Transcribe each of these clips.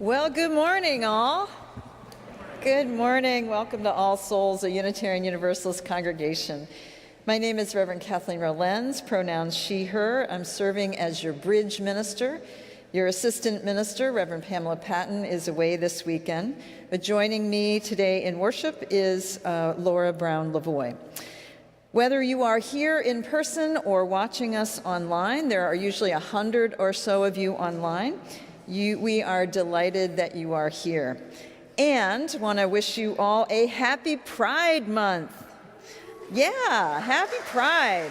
Well, good morning, all. Good morning. Welcome to All Souls, a Unitarian Universalist congregation. My name is Reverend Kathleen Rolenz, pronouns she, her. I'm serving as your bridge minister. Your assistant minister, Reverend Pamela Patton, is away this weekend, but joining me today in worship is Laura Brown-Lavoie. Whether you are here in person or watching us online, there are usually 100 or so of you online. We are delighted that you are here. And want to wish you all a happy Pride Month. Yeah, happy Pride.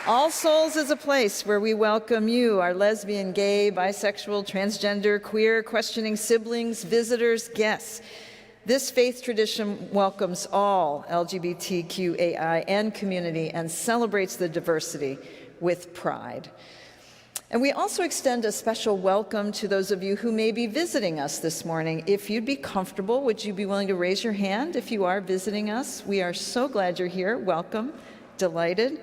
All Souls is a place where we welcome you, our lesbian, gay, bisexual, transgender, queer, questioning siblings, visitors, guests. This faith tradition welcomes all LGBTQAI community and celebrates the diversity with pride. And we also extend a special welcome to those of you who may be visiting us this morning. If you'd be comfortable, would you be willing to raise your hand if you are visiting us? We are so glad you're here. Welcome. Delighted.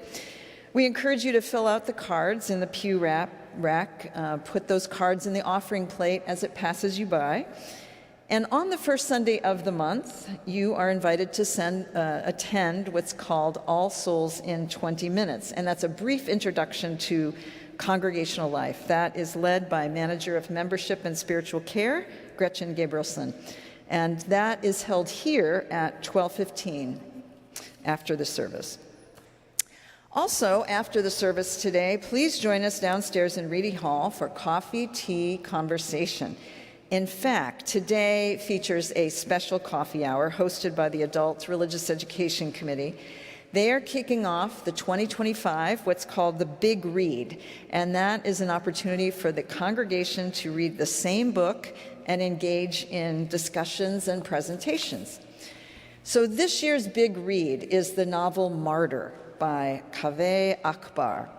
We encourage you to fill out the cards in the pew rack. Put those cards in the offering plate as it passes you by. And on the first Sunday of the month, you are invited to attend what's called All Souls in 20 Minutes. And that's a brief introduction to congregational life. That is led by Manager of Membership and Spiritual Care, Gretchen Gabrielson. And that is held here at 12:15 after the service. Also, after the service today, please join us downstairs in Reedy Hall for coffee, tea, conversation. In fact, today features a special coffee hour hosted by the Adult Religious Education Committee. They are kicking off the 2025, what's called the Big Read, and that is an opportunity for the congregation to read the same book and engage in discussions and presentations. So this year's Big Read is the novel Martyr by Kaveh Akbar.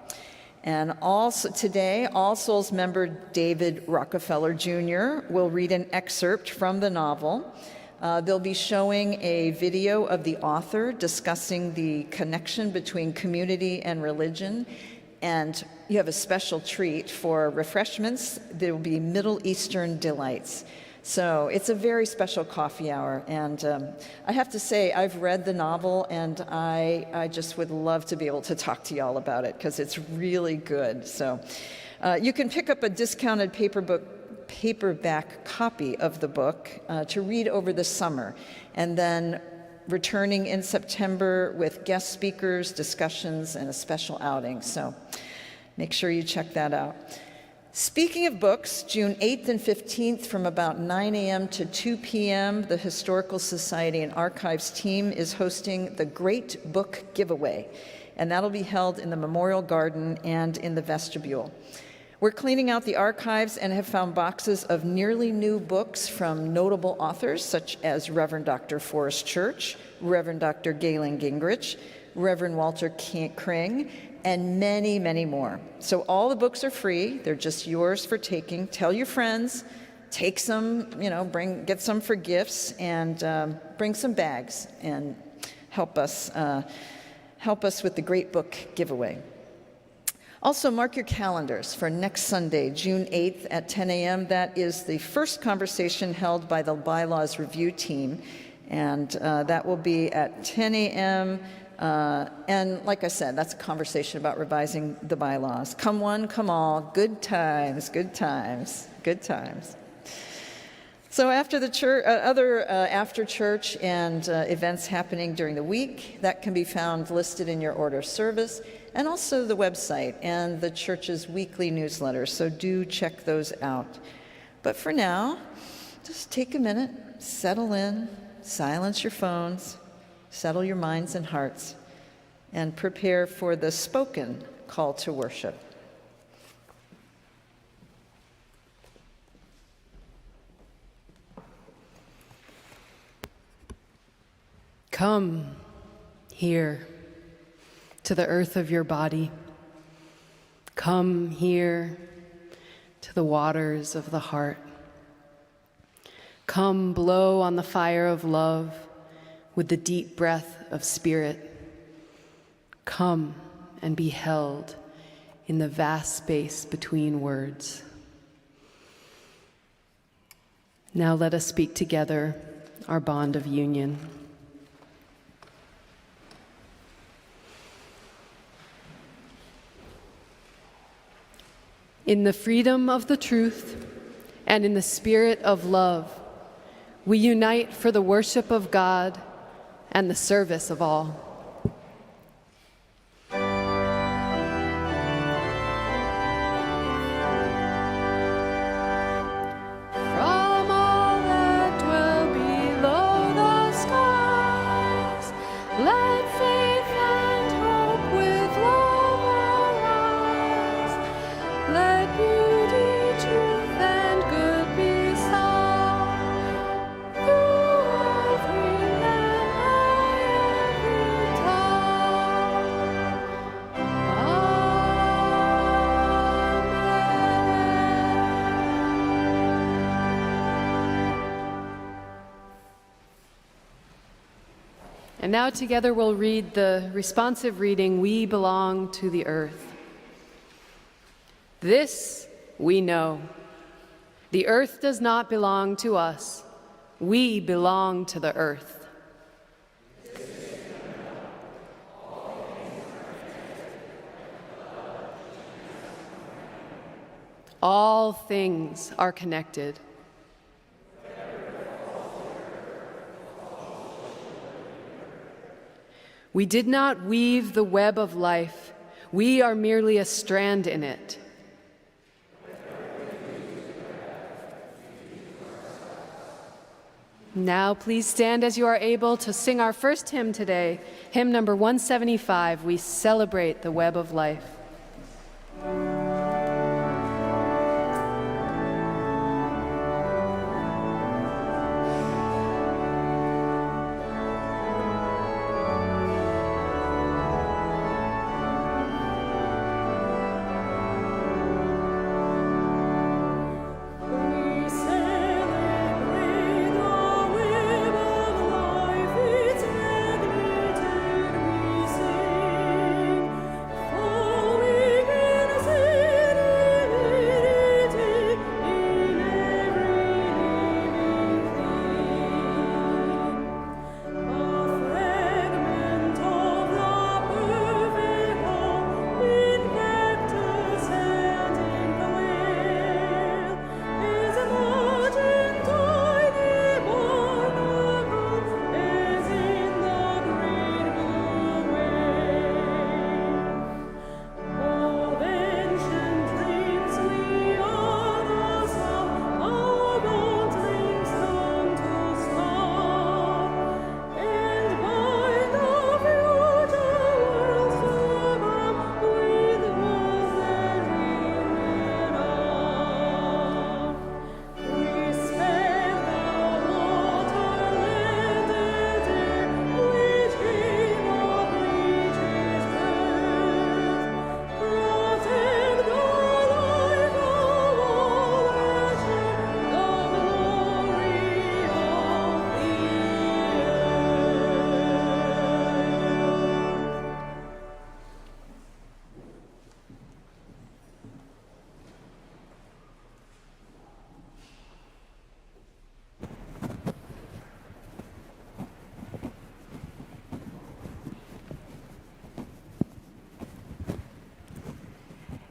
And also today, All Souls member David Rockefeller Jr. will read an excerpt from the novel. They'll be showing a video of the author discussing the connection between community and religion. And you have a special treat for refreshments. There will be Middle Eastern delights. So it's a very special coffee hour. And I have to say, I've read the novel, and I just would love to be able to talk to y'all about it, because it's really good. So you can pick up a discounted paperback copy of the book to read over the summer, and then returning in September with guest speakers, discussions, and a special outing. So make sure you check that out. Speaking of books, June 8th and 15th from about 9 a.m. to 2 p.m., the Historical Society and Archives team is hosting the Great Book Giveaway, and that'll be held in the Memorial Garden and in the vestibule. We're cleaning out the archives and have found boxes of nearly new books from notable authors such as Reverend Dr. Forrest Church, Reverend Dr. Galen Gingrich, Reverend Walter Kring, and many, many more. So all the books are free. They're just yours for taking. Tell your friends, take some, get some for gifts, and bring some bags and help us with the Great Book Giveaway. Also, mark your calendars for next Sunday, June 8th at 10 a.m. That is the first conversation held by the Bylaws Review team, and that will be at 10 a.m. And like I said, that's a conversation about revising the bylaws. Come one, come all, good times, good times, good times. So after the church, other after church and events happening during the week, that can be found listed in your order of service, and also the website and the church's weekly newsletter, so do check those out. But for now, just take a minute, settle in, silence your phones, settle your minds and hearts, and prepare for the spoken call to worship. Come here to the earth of your body. Come here to the waters of the heart. Come blow on the fire of love with the deep breath of spirit. Come and be held in the vast space between words. Now let us speak together our bond of union. In the freedom of the truth and in the spirit of love, we unite for the worship of God and the service of all. And now together we'll read the responsive reading, "We belong to the earth." This we know. The earth does not belong to us. We belong to the earth. All things are connected. We did not weave the web of life. We are merely a strand in it. Now please stand as you are able to sing our first hymn today, hymn number 175, "We Celebrate the Web of Life."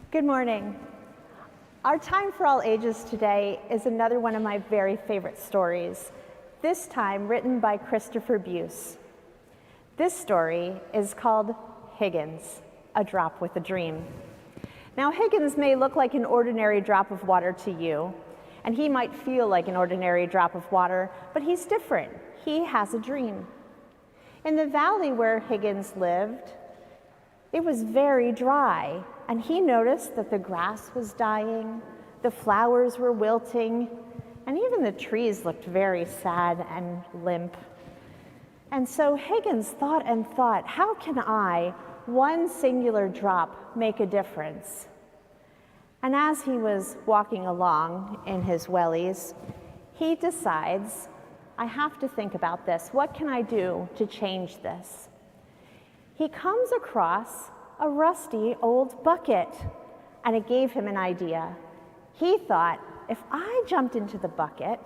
Good morning. Our Time for All Ages today is another one of my very favorite stories, this time written by Christopher Buse. This story is called Higgins, A Drop with a Dream. Now, Higgins may look like an ordinary drop of water to you, and he might feel like an ordinary drop of water, but he's different. He has a dream. In the valley where Higgins lived, it was very dry, and he noticed that the grass was dying, the flowers were wilting, and even the trees looked very sad and limp. And so Higgins thought and thought, how can I, one singular drop, make a difference? And as he was walking along in his wellies, he decides, I have to think about this. What can I do to change this? He comes across a rusty old bucket, and it gave him an idea. He thought, if I jumped into the bucket,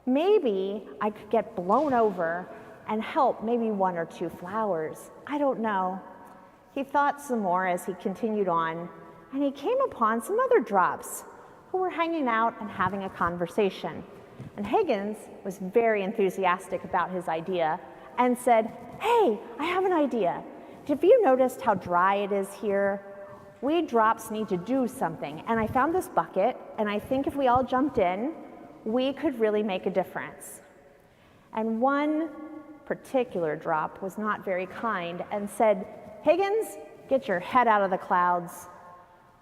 Maybe I could get blown over and help maybe 1 or 2 flowers. I don't know. He thought some more as he continued on, and he came upon some other drops who were hanging out and having a conversation. And Higgins was very enthusiastic about his idea and said, "Hey, I have an idea. Have you noticed how dry it is here? We drops need to do something. And I found this bucket, and I think if we all jumped in, we could really make a difference." And one particular drop was not very kind and said, "Higgins, get your head out of the clouds."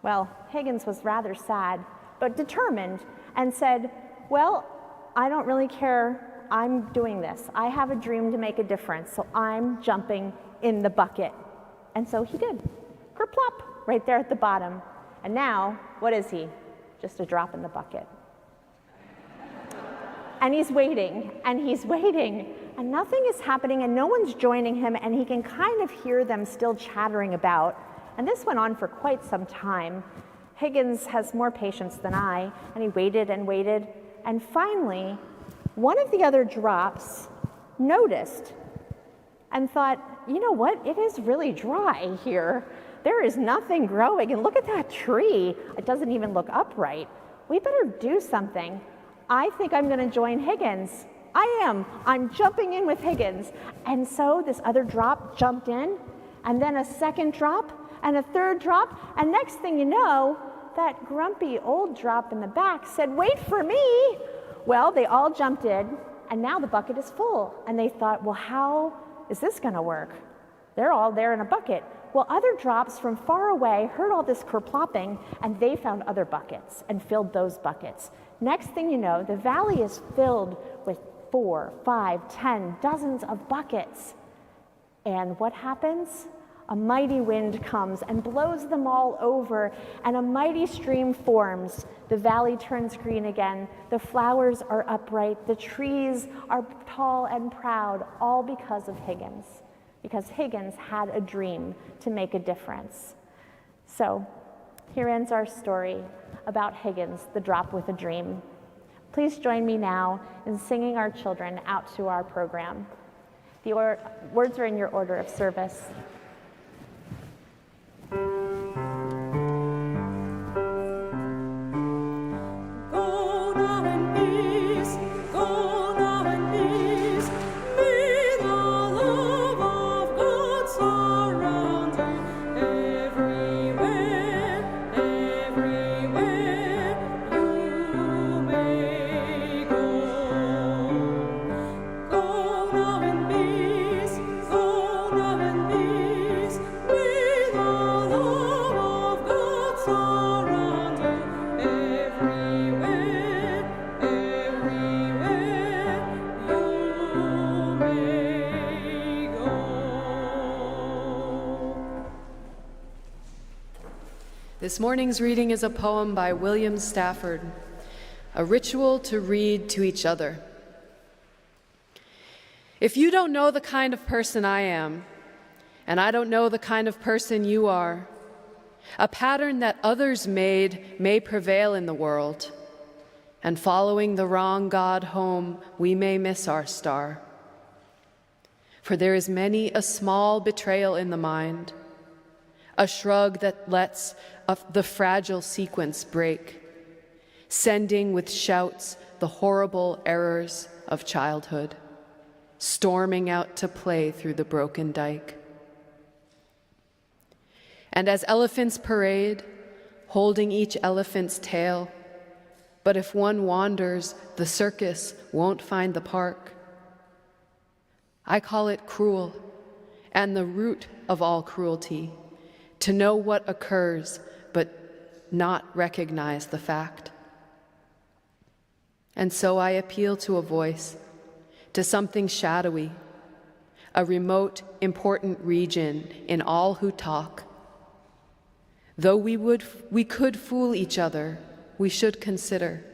Well, Higgins was rather sad, but determined, and said, "Well, I don't really care. I'm doing this. I have a dream to make a difference, so I'm jumping in the bucket." And so he did. Kerplop, right there at the bottom. And now, what is he? Just a drop in the bucket. And he's waiting, and he's waiting, and nothing is happening, and no one's joining him, and he can kind of hear them still chattering about. And this went on for quite some time. Higgins has more patience than I, and he waited and waited, and finally, one of the other drops noticed and thought, "You know what? It is really dry here. There is nothing growing, and look at that tree. It doesn't even look upright. We better do something. I think I'm going to join Higgins. I am. I'm jumping in with Higgins." And so this other drop jumped in, and then a second drop, and a third drop, and next thing you know, that grumpy old drop in the back said, "Wait for me." Well, they all jumped in, and now the bucket is full. And they thought, well, how is this going to work? They're all there in a bucket. Well, other drops from far away heard all this kerplopping, and they found other buckets and filled those buckets. Next thing you know, the valley is filled with 4, 5, 10, dozens of buckets. And what happens? A mighty wind comes and blows them all over, and a mighty stream forms. The valley turns green again. The flowers are upright. The trees are tall and proud, all because of Higgins. Because Higgins had a dream to make a difference. So here ends our story about Higgins, the drop with a dream. Please join me now in singing our children out to our program. The words are in your order of service. This morning's reading is a poem by William Stafford, A Ritual to Read to Each Other. If you don't know the kind of person I am, and I don't know the kind of person you are, a pattern that others made may prevail in the world, and following the wrong God home, we may miss our star. For there is many a small betrayal in the mind, a shrug that lets the fragile sequence break, sending with shouts the horrible errors of childhood, storming out to play through the broken dike. And as elephants parade, holding each elephant's tail, but if one wanders, the circus won't find the park. I call it cruel, and the root of all cruelty, to know what occurs, but not recognize the fact. And so I appeal to a voice, to something shadowy, a remote, important region in all who talk. Though we could fool each other, we should consider,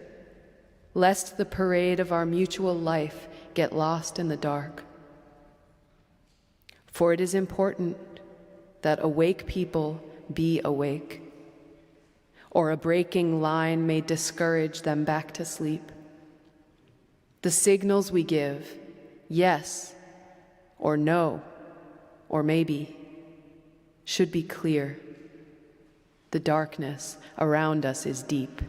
lest the parade of our mutual life get lost in the dark. For it is important that awake people be awake, or a breaking line may discourage them back to sleep. The signals we give, yes or no or maybe, should be clear. The darkness around us is deep.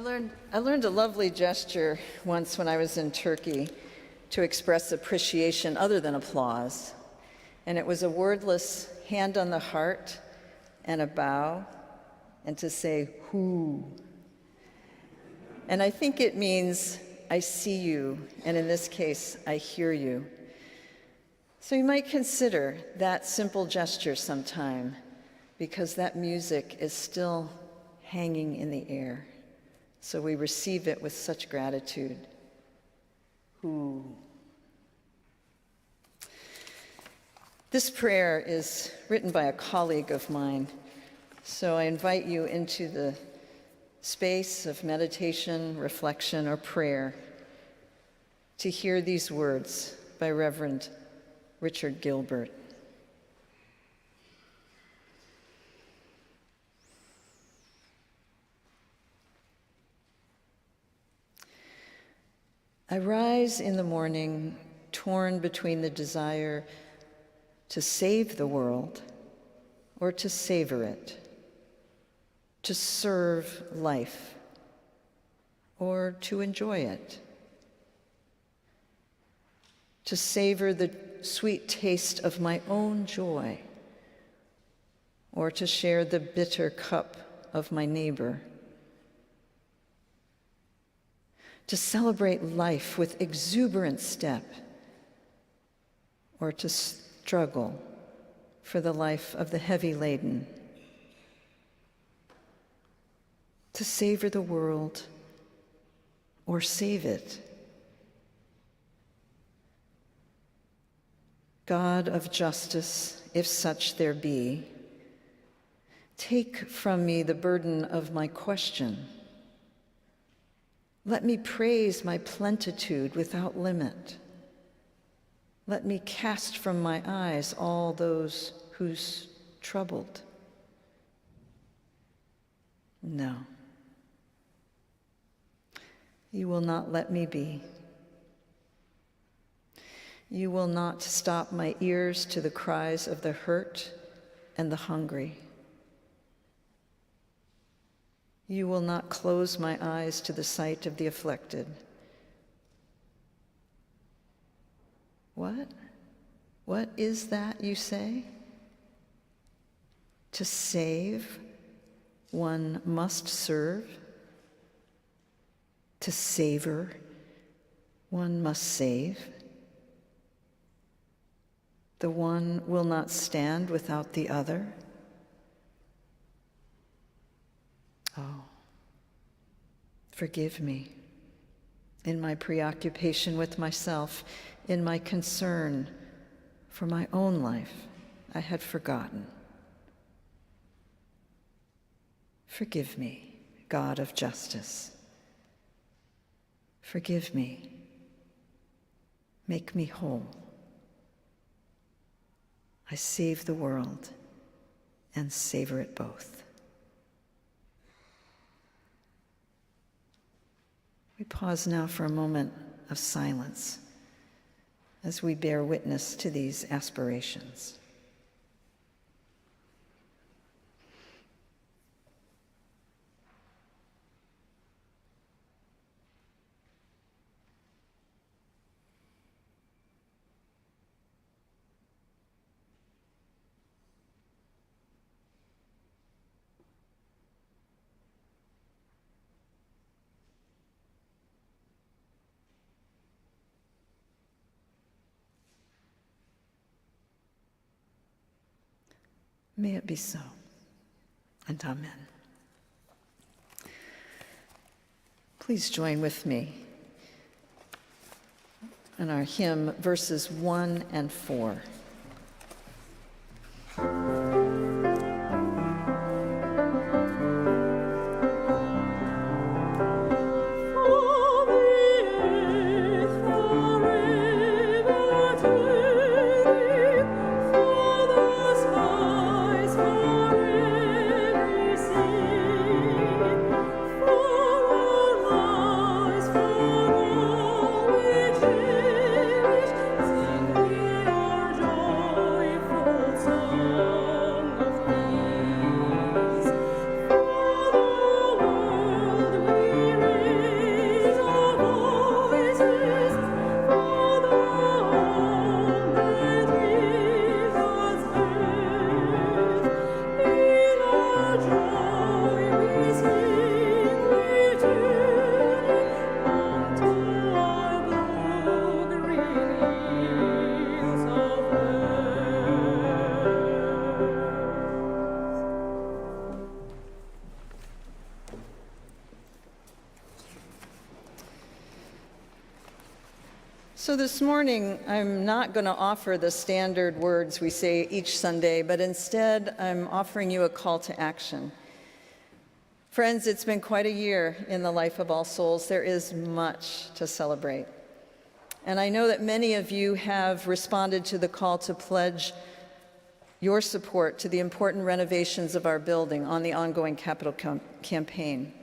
I learned a lovely gesture once when I was in Turkey to express appreciation other than applause. And it was a wordless hand on the heart and a bow, and to say, "Hu." And I think it means, I see you, and in this case, I hear you. So you might consider that simple gesture sometime, because that music is still hanging in the air. So we receive it with such gratitude. Hu. This prayer is written by a colleague of mine, so I invite you into the space of meditation, reflection, or prayer to hear these words by Reverend Richard Gilbert. I rise in the morning torn between the desire to save the world or to savor it, to serve life or to enjoy it, to savor the sweet taste of my own joy or to share the bitter cup of my neighbor, to celebrate life with exuberant step or to struggle for the life of the heavy laden, to savor the world or save it. God of justice, if such there be, take from me the burden of my question. Let me praise my plenitude without limit. Let me cast from my eyes all those who's troubled. No. You will not let me be. You will not stop my ears to the cries of the hurt and the hungry. You will not close my eyes to the sight of the afflicted. What? What is that you say? To save, one must serve. To savor, one must save. The one will not stand without the other. Oh, forgive me in my preoccupation with myself, in my concern for my own life. I had forgotten. Forgive me, God of justice. Forgive me. Make me whole. I save the world and savor it both. We pause now for a moment of silence as we bear witness to these aspirations. May it be so, and amen. Please join with me in our hymn, verses 1 and 4. Joy. So this morning, I'm not going to offer the standard words we say each Sunday, but instead I'm offering you a call to action. Friends, it's been quite a year in the life of All Souls. There is much to celebrate. And I know that many of you have responded to the call to pledge your support to the important renovations of our building on the ongoing capital campaign.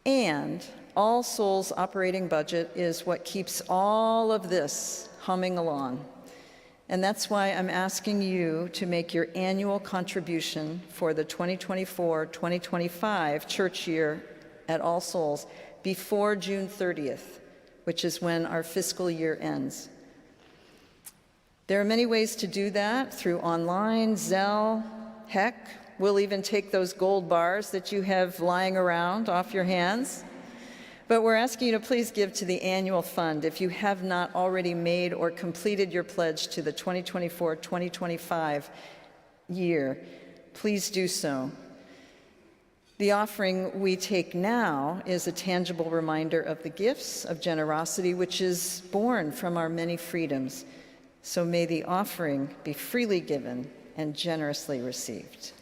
And All Souls' operating budget is what keeps all of this humming along. And that's why I'm asking you to make your annual contribution for the 2024-2025 church year at All Souls before June 30th, which is when our fiscal year ends. There are many ways to do that, through online, Zelle, heck, we'll even take those gold bars that you have lying around off your hands. But we're asking you to please give to the annual fund if you have not already made or completed your pledge to the 2024-2025 year. Please do so. The offering we take now is a tangible reminder of the gifts of generosity which is born from our many freedoms. So may the offering be freely given and generously received.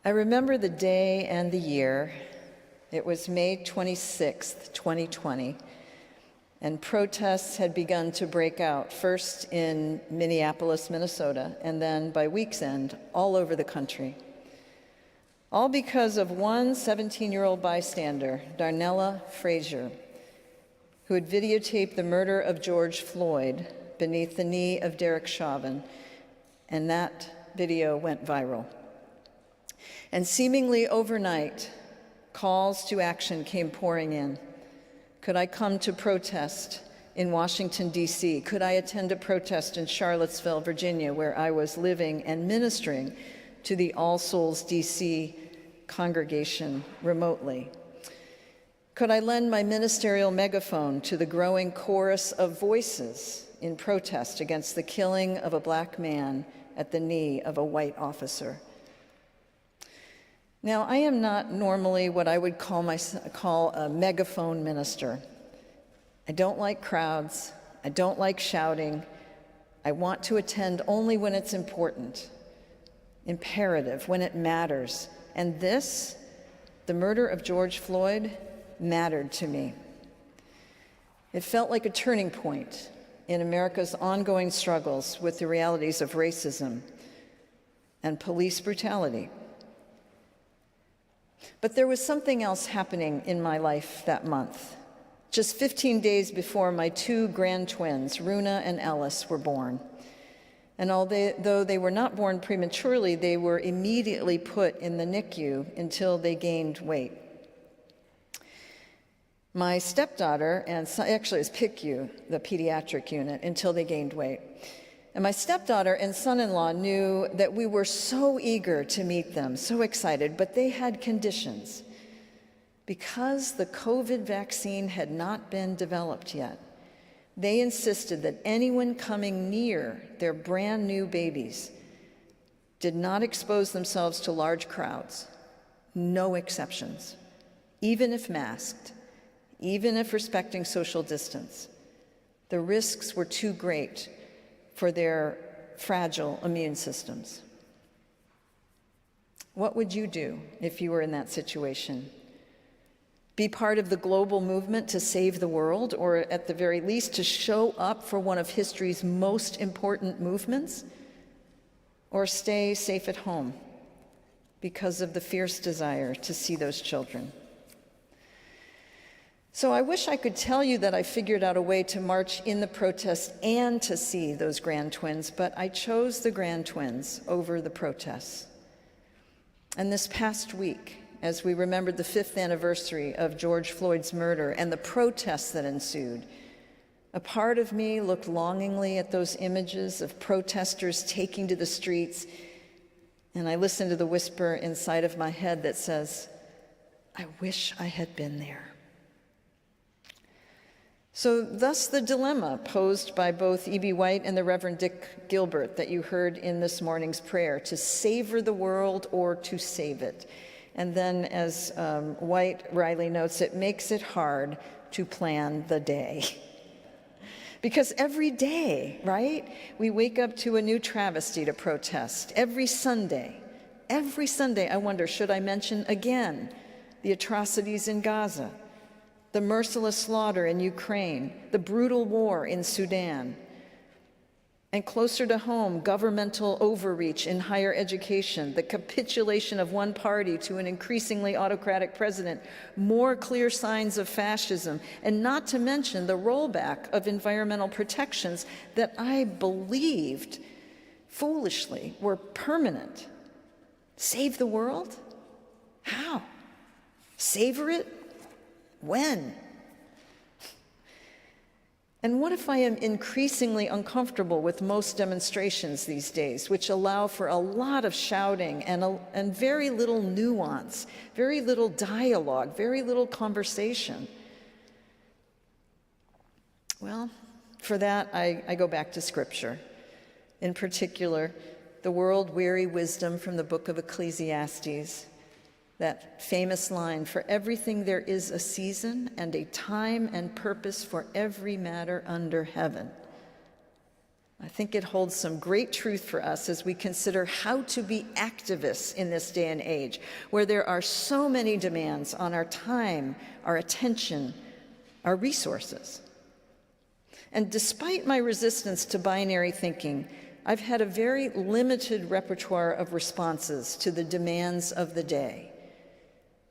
I remember the day and the year. It was May 26th, 2020, and protests had begun to break out, first in Minneapolis, Minnesota, and then by week's end, all over the country. All because of one 17-year-old bystander, Darnella Frazier, who had videotaped the murder of George Floyd beneath the knee of Derek Chauvin, and that video went viral. And seemingly overnight, calls to action came pouring in. Could I come to protest in Washington, D.C.? Could I attend a protest in Charlottesville, Virginia, where I was living and ministering to the All Souls D.C. congregation remotely? Could I lend my ministerial megaphone to the growing chorus of voices in protest against the killing of a Black man at the knee of a white officer? Now, I am not normally what I would call a megaphone minister. I don't like crowds. I don't like shouting. I want to attend only when it's important, imperative, when it matters. And this, the murder of George Floyd, mattered to me. It felt like a turning point in America's ongoing struggles with the realities of racism and police brutality. But there was something else happening in my life that month. Just 15 days before my two grand twins, Runa and Ellis, were born. And although they were not born prematurely, they were immediately put in the NICU until they gained weight. My stepdaughter, and actually it was PICU, the pediatric unit, until they gained weight. And my stepdaughter and son-in-law knew that we were so eager to meet them, so excited, but they had conditions. Because the COVID vaccine had not been developed yet, they insisted that anyone coming near their brand new babies did not expose themselves to large crowds, no exceptions, even if masked, even if respecting social distance. The risks were too great for their fragile immune systems. What would you do if you were in that situation? Be part of the global movement to save the world, or at the very least to show up for one of history's most important movements? Or stay safe at home because of the fierce desire to see those children? So I wish I could tell you that I figured out a way to march in the protest and to see those grand twins, but I chose the grand twins over the protests. And this past week, as we remembered the 5th anniversary of George Floyd's murder and the protests that ensued, a part of me looked longingly at those images of protesters taking to the streets, and I listened to the whisper inside of my head that says, I wish I had been there. So thus the dilemma posed by both E.B. White and the Reverend Dick Gilbert that you heard in this morning's prayer, to savor the world or to save it. And then, as White Riley notes, it makes it hard to plan the day. Because every day, right, we wake up to a new travesty to protest. Every Sunday, I wonder, should I mention again the atrocities in Gaza, the merciless slaughter in Ukraine, the brutal war in Sudan, and closer to home, governmental overreach in higher education, the capitulation of one party to an increasingly autocratic president, more clear signs of fascism, and not to mention the rollback of environmental protections that I believed, foolishly, were permanent. Save the world? How? Savor it? When? And what if I am increasingly uncomfortable with most demonstrations these days, which allow for a lot of shouting and very little nuance, very little dialogue, very little conversation? Well, for that, I go back to Scripture. In particular, the world-weary wisdom from the book of Ecclesiastes. That famous line, for everything there is a season and a time and purpose for every matter under heaven. I think it holds some great truth for us as we consider how to be activists in this day and age, where there are so many demands on our time, our attention, our resources. And despite my resistance to binary thinking, I've had a very limited repertoire of responses to the demands of the day,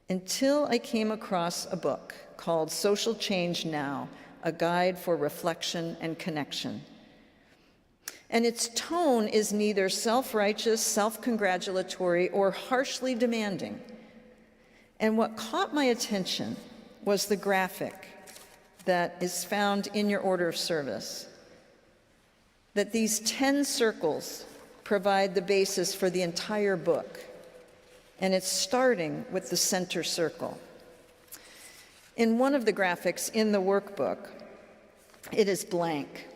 until I came across a book called Social Change Now, A Guide for Reflection and Connection. And its tone is neither self-righteous, self-congratulatory, or harshly demanding. And what caught my attention was the graphic that is found in your order of service, that these 10 circles provide the basis for the entire book. And it's starting with the center circle. In one of the graphics in the workbook, it is blank.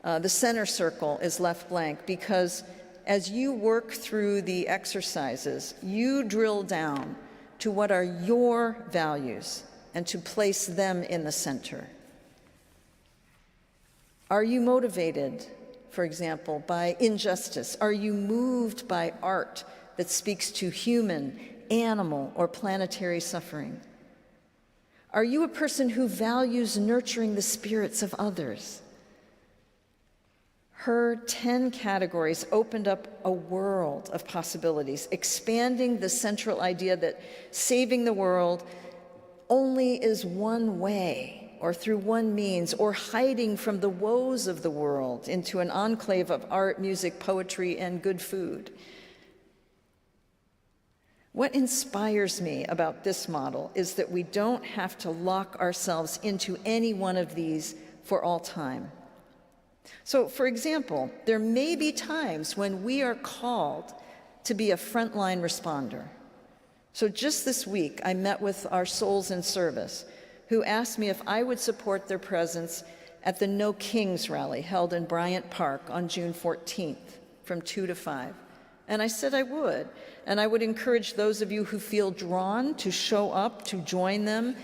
The center circle is left blank because as you work through the exercises, you drill down to what are your values and to place them in the center. Are you motivated, for example, by injustice? Are you moved by art that speaks to human, animal, or planetary suffering? Are you a person who values nurturing the spirits of others? Her 10 categories opened up a world of possibilities, expanding the central idea that saving the world only is one way or through one means, or hiding from the woes of the world into an enclave of art, music, poetry, and good food. What inspires me about this model is that we don't have to lock ourselves into any one of these for all time. So, for example, there may be times when we are called to be a frontline responder. So just this week, I met with our Souls in Service, who asked me if I would support their presence at the No Kings rally held in Bryant Park on June 14th from 2 to 5. And I said I would, and I would encourage those of you who feel drawn to show up, to join them,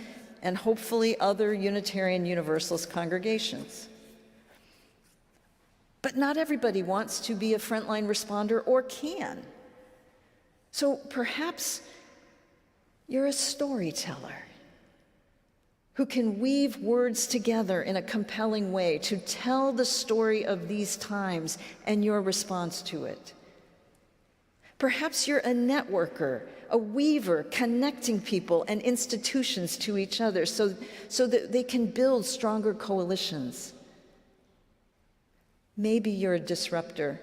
and hopefully other Unitarian Universalist congregations. But not everybody wants to be a frontline responder or can. So perhaps you're a storyteller who can weave words together in a compelling way to tell the story of these times and your response to it. Perhaps you're a networker, a weaver, connecting people and institutions to each other so that they can build stronger coalitions. Maybe you're a disruptor,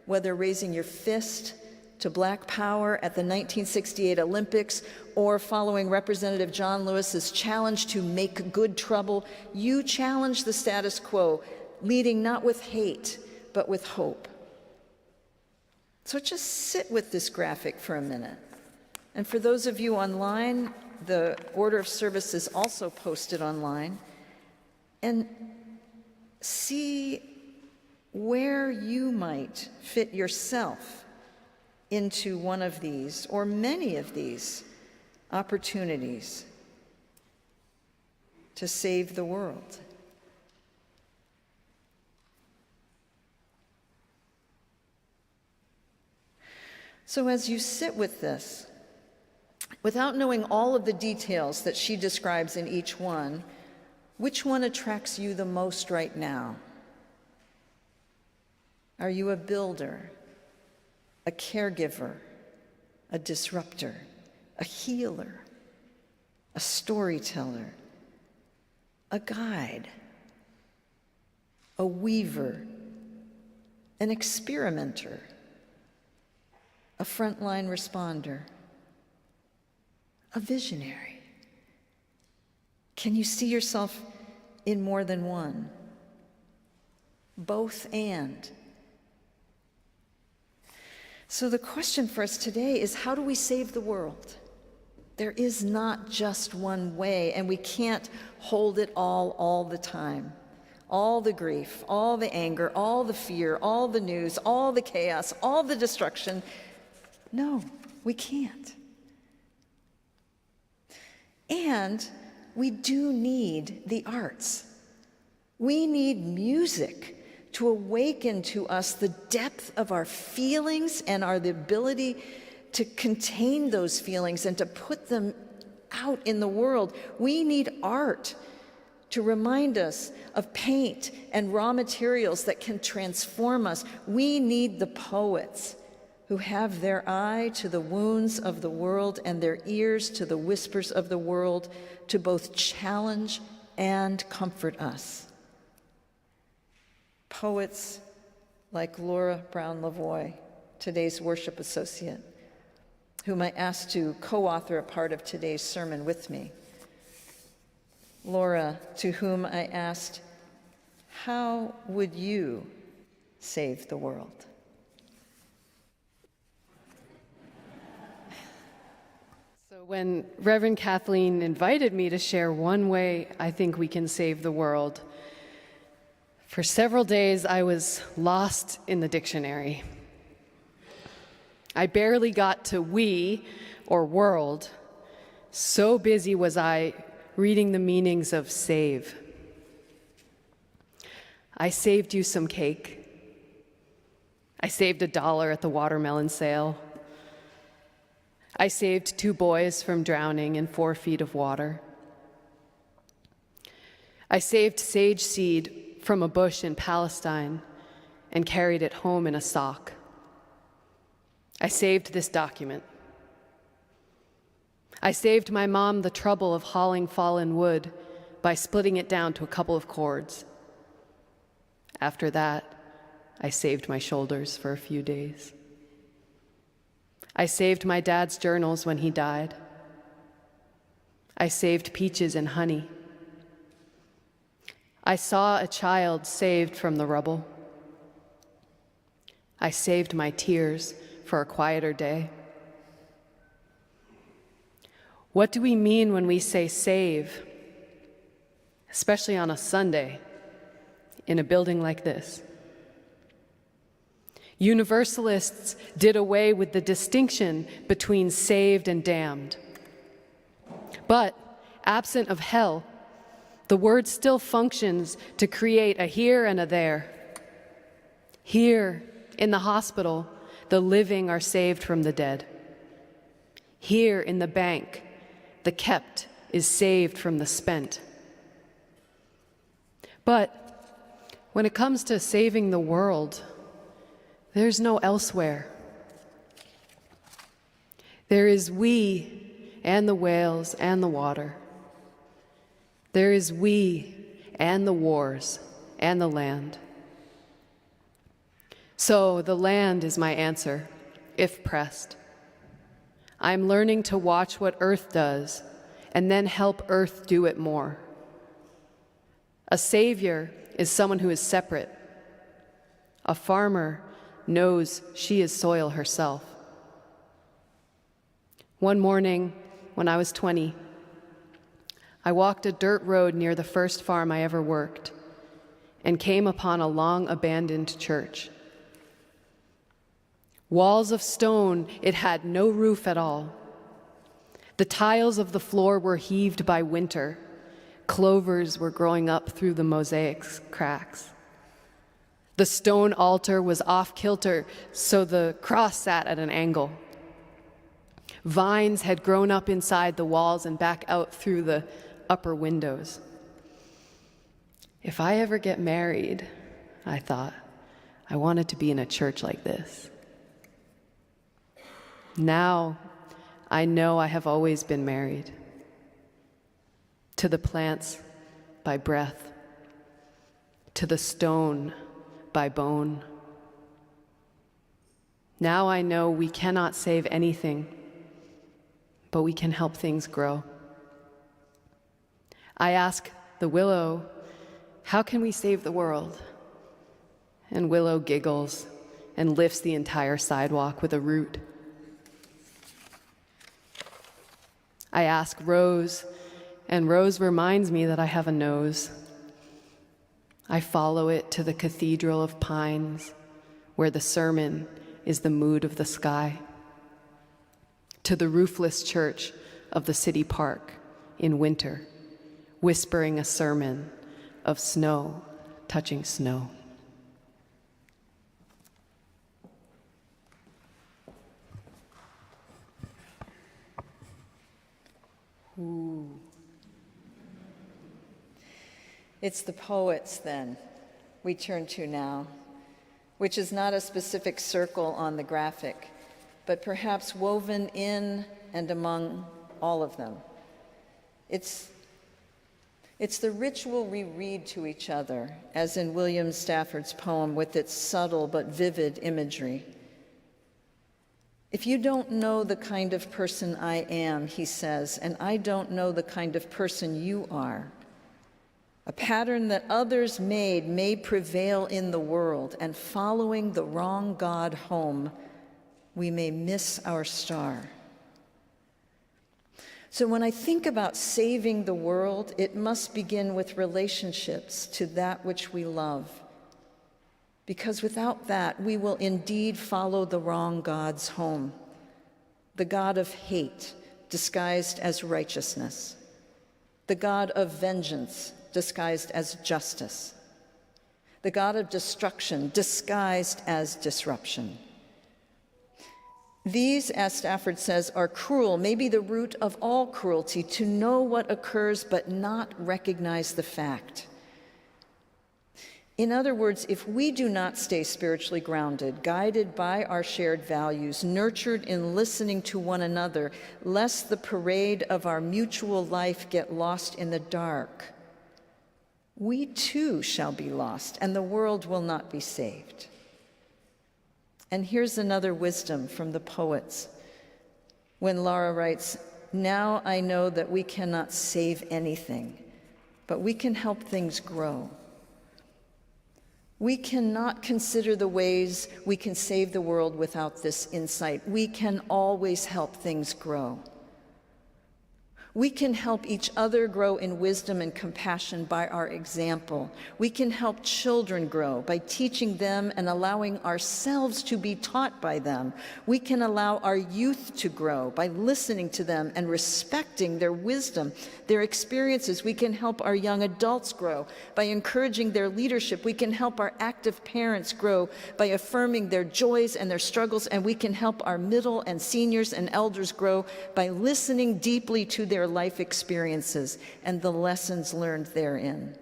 whether raising your fist to Black Power at the 1968 Olympics or following Representative John Lewis's challenge to make good trouble. You challenge the status quo, leading not with hate, but with hope. So just sit with this graphic for a minute. And for those of you online, the order of service is also posted online. And see where you might fit yourself into one of these or many of these opportunities to save the world. So as you sit with this, without knowing all of the details that she describes in each one, which one attracts you the most right now? Are you a builder, a caregiver, a disruptor, a healer, a storyteller, a guide, a weaver, an experimenter, a frontline responder, a visionary? Can you see yourself in more than one? Both and. So the question for us today is, how do we save the world? There is not just one way, and we can't hold it all the time. All the grief, all the anger, all the fear, all the news, all the chaos, all the destruction. No, we can't. And we do need the arts. We need music to awaken to us the depth of our feelings and the ability to contain those feelings and to put them out in the world. We need art to remind us of paint and raw materials that can transform us. We need the poets who have their eye to the wounds of the world and their ears to the whispers of the world to both challenge and comfort us. Poets like Laura Brown Lavoie, today's worship associate, whom I asked to co-author a part of today's sermon with me. Laura, to whom I asked, how would you save the world? So when Reverend Kathleen invited me to share one way I think we can save the world, for several days I was lost in the dictionary. I barely got to we, or world. So busy was I reading the meanings of save. I saved you some cake. I saved $1 at the watermelon sale. I saved 2 boys from drowning in 4 feet of water. I saved sage seed from a bush in Palestine and carried it home in a sock. I saved this document. I saved my mom the trouble of hauling fallen wood by splitting it down to a couple of cords. After that, I saved my shoulders for a few days. I saved my dad's journals when he died. I saved peaches and honey. I saw a child saved from the rubble. I saved my tears for a quieter day. What do we mean when we say save, especially on a Sunday in a building like this? Universalists did away with the distinction between saved and damned. But absent of hell, the word still functions to create a here and a there. Here, in the hospital, the living are saved from the dead. Here in the bank, the kept is saved from the spent. But when it comes to saving the world, there's no elsewhere. There is we and the whales and the water. There is we and the wars and the land. So the land is my answer, if pressed. I'm learning to watch what Earth does and then help Earth do it more. A savior is someone who is separate. A farmer knows she is soil herself. One morning, when I was 20, I walked a dirt road near the first farm I ever worked and came upon a long abandoned church. Walls of stone, it had no roof at all. The tiles of the floor were heaved by winter. Clovers were growing up through the mosaic's cracks. The stone altar was off kilter, so the cross sat at an angle. Vines had grown up inside the walls and back out through the upper windows. If I ever get married, I thought, I wanted to be in a church like this. Now, I know I have always been married to the plants by breath, to the stone by bone. Now I know we cannot save anything, but we can help things grow. I ask the willow, how can we save the world? And willow giggles and lifts the entire sidewalk with a root. I ask Rose, and Rose reminds me that I have a nose. I follow it to the cathedral of pines, where the sermon is the mood of the sky, to the roofless church of the city park in winter, whispering a sermon of snow touching snow. Ooh. It's the poets, then, we turn to now, which is not a specific circle on the graphic, but perhaps woven in and among all of them. It's the ritual we read to each other, as in William Stafford's poem with its subtle but vivid imagery. If you don't know the kind of person I am, he says, and I don't know the kind of person you are, a pattern that others made may prevail in the world, and following the wrong God home, we may miss our star. So when I think about saving the world, it must begin with relationships to that which we love. Because without that, we will indeed follow the wrong God's home, the God of hate disguised as righteousness, the God of vengeance disguised as justice, the God of destruction disguised as disruption. These, as Stafford says, are cruel, maybe the root of all cruelty, to know what occurs but not recognize the fact. In other words, if we do not stay spiritually grounded, guided by our shared values, nurtured in listening to one another, lest the parade of our mutual life get lost in the dark, we too shall be lost, and the world will not be saved. And here's another wisdom from the poets. When Laura writes, "Now I know that we cannot save anything, but we can help things grow." We cannot consider the ways we can save the world without this insight. We can always help things grow. We can help each other grow in wisdom and compassion by our example. We can help children grow by teaching them and allowing ourselves to be taught by them. We can allow our youth to grow by listening to them and respecting their wisdom, their experiences. We can help our young adults grow by encouraging their leadership. We can help our active parents grow by affirming their joys and their struggles. And we can help our middle and seniors and elders grow by listening deeply to their life experiences and the lessons learned therein.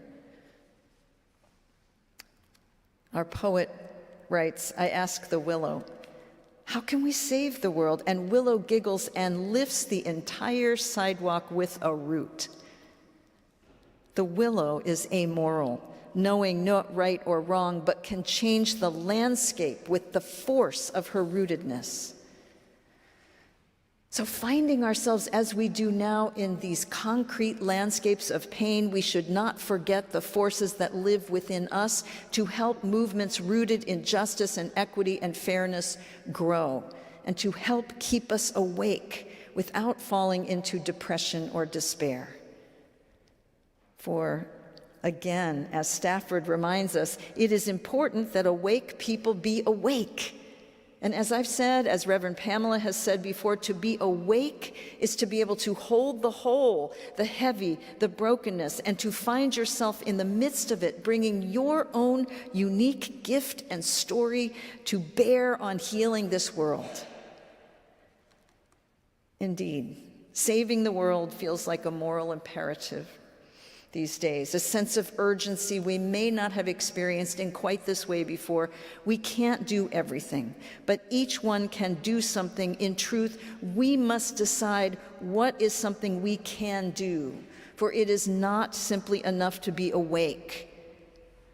Our poet writes, "I ask the willow, how can we save the world?" And willow giggles and lifts the entire sidewalk with a root. The willow is amoral, knowing not right or wrong, but can change the landscape with the force of her rootedness. So finding ourselves as we do now in these concrete landscapes of pain, we should not forget the forces that live within us to help movements rooted in justice and equity and fairness grow, and to help keep us awake without falling into depression or despair. For again, as Stafford reminds us, it is important that awake people be awake. And as I've said, as Reverend Pamela has said before, to be awake is to be able to hold the whole, the heavy, the brokenness, and to find yourself in the midst of it, bringing your own unique gift and story to bear on healing this world. Indeed, saving the world feels like a moral imperative these days, a sense of urgency we may not have experienced in quite this way before. We can't do everything, but each one can do something. In truth, we must decide what is something we can do, for it is not simply enough to be awake.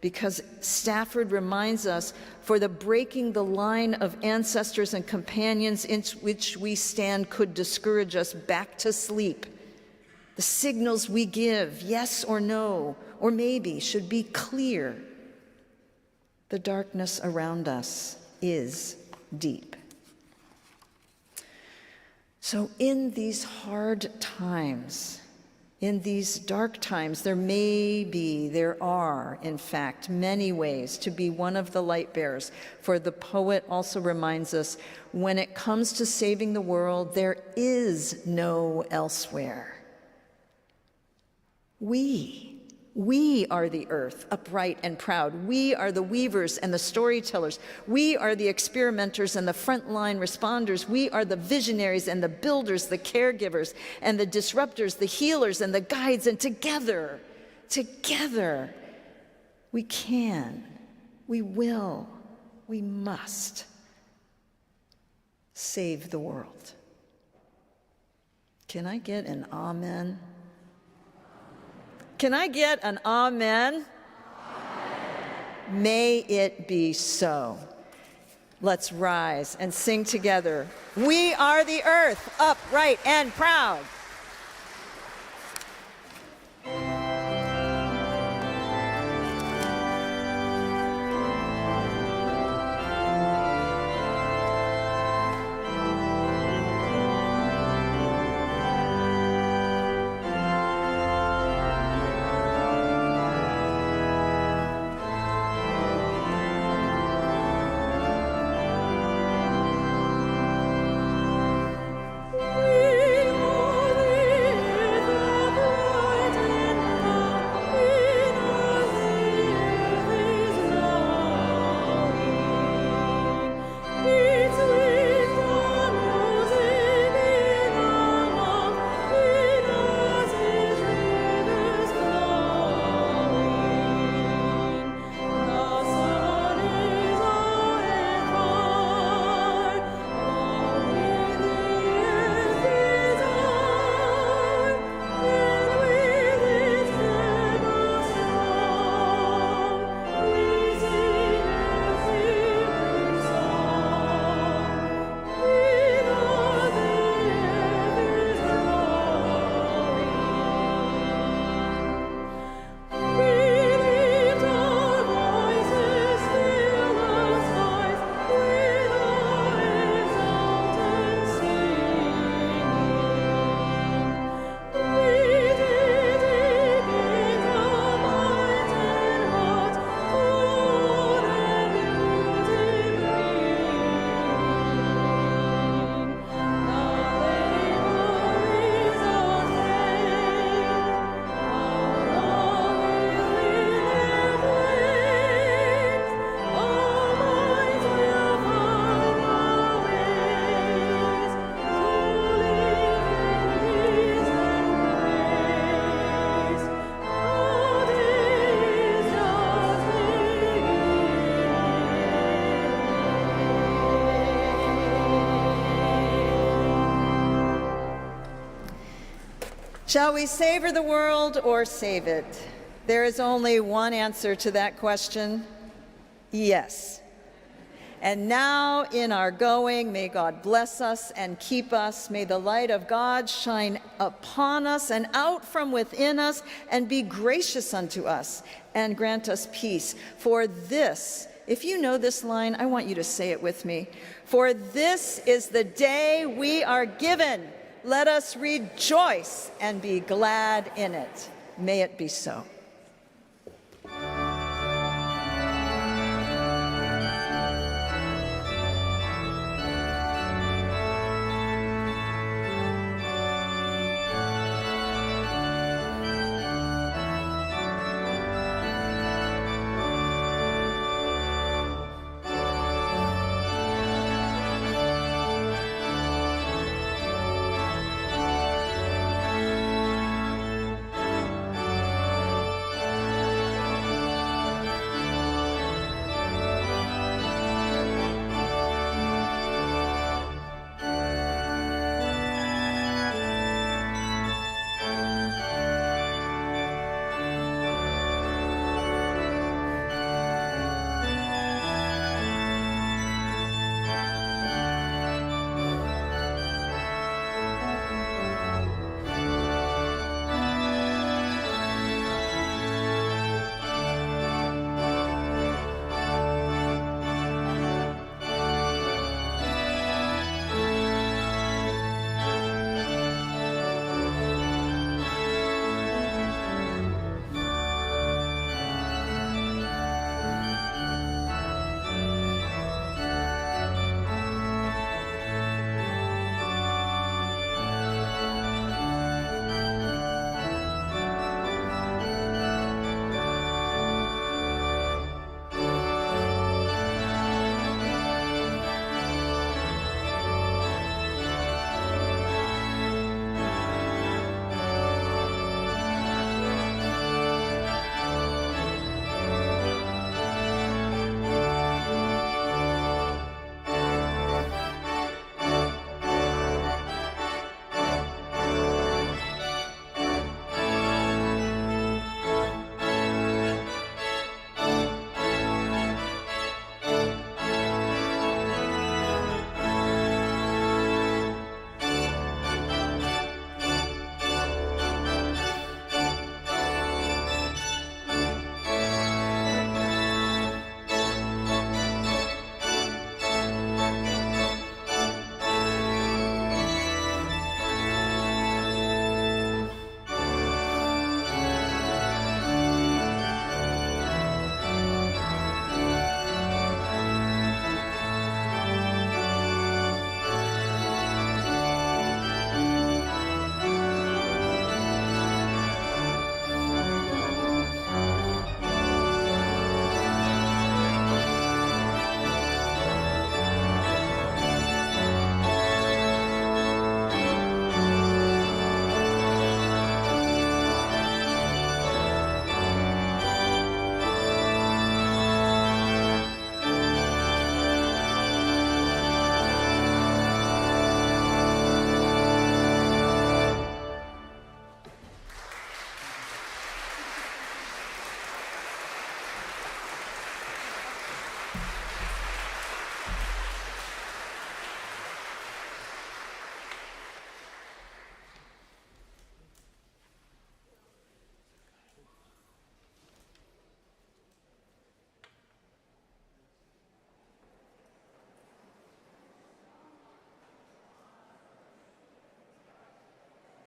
Because Stafford reminds us, for the breaking the line of ancestors and companions in which we stand could discourage us back to sleep. The signals we give, yes or no, or maybe, should be clear. The darkness around us is deep. So in these hard times, in these dark times, there are, in fact, many ways to be one of the light bearers. For the poet also reminds us, when it comes to saving the world, there is no elsewhere. We We are the earth, upright and proud. We are the weavers and the storytellers. We are the experimenters and the frontline responders. We are the visionaries and the builders, the caregivers and the disruptors, the healers and the guides. And together, we can, we will, we must save the world. Can I get an amen? Can I get an amen? Amen. May it be so. Let's rise and sing together. We are the earth, upright and proud. Shall we savor the world or save it? There is only one answer to that question: yes. And now in our going, may God bless us and keep us. May the light of God shine upon us and out from within us and be gracious unto us and grant us peace. For this, if you know this line, I want you to say it with me. For this is the day we are given. Let us rejoice and be glad in it. May it be so.